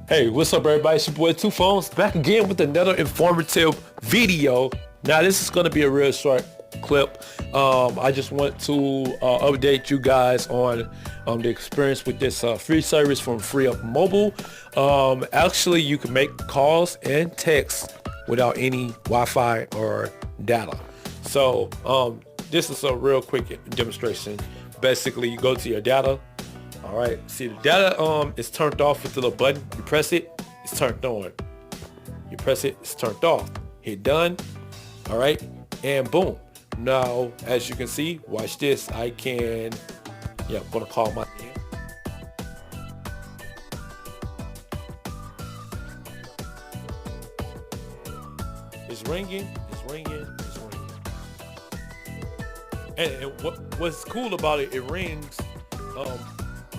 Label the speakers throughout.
Speaker 1: Hey, what's up, everybody? It's your boy Two Phones back again with another informative video. Now, this is going to be a real short clip. I just want to update you guys on the experience with this free service from Freeup Mobile. Actually, you can make calls and texts without any Wi-Fi or data. So this is a real quick demonstration. Basically, you go to your data. All right, see the data is turned off with the little button. You press it, it's turned on. You press it, it's turned off. Hit done. All right, and boom. Now, as you can see, watch this. I can, I'm gonna call my name. It's ringing, it's ringing, it's ringing. And what's cool about it, it rings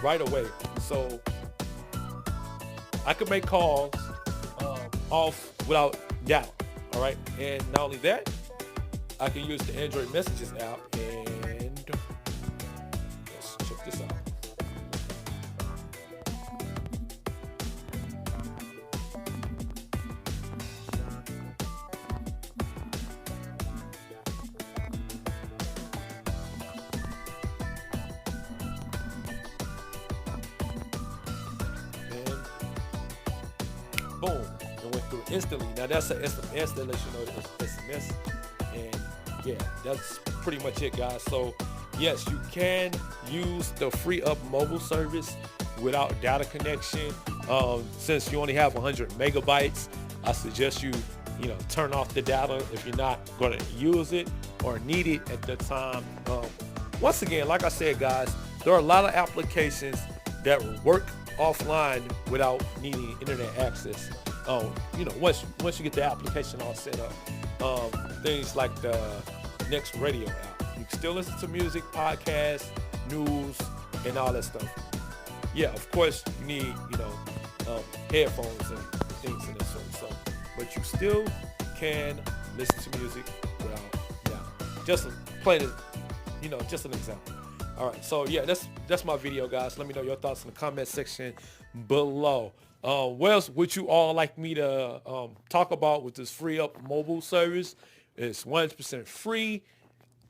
Speaker 1: right away. So I could make calls off without doubt. All right, and not only that, I can use the Android Messages app, and let's check this out. Boom, it went through instantly. Now that's an SMS that lets you know that it's SMS, and yeah, that's pretty much it, guys. So yes, you can use the Freeup mobile service without data connection. Since you only have 100 megabytes, I suggest you turn off the data if you're not going to use it or need it at the time. Once again, like I said, guys, there are a lot of applications that work offline without needing internet access. Once you get the application all set up, things like the Next Radio app, you can still listen to music, podcasts, news, and all that stuff. Yeah, of course you need headphones and things in this sort. So, but you still can listen to music without just plain as just an example. All right, so yeah, that's my video, guys. Let me know your thoughts in the comment section below. What else would you all like me to talk about with this Freeup mobile service? It's 100% free.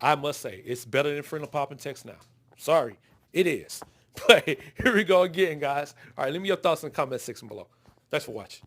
Speaker 1: I must say, it's better than Freeup Pop and Text now. Sorry, it is. But here we go again, guys. All right, leave me your thoughts in the comment section below. Thanks for watching.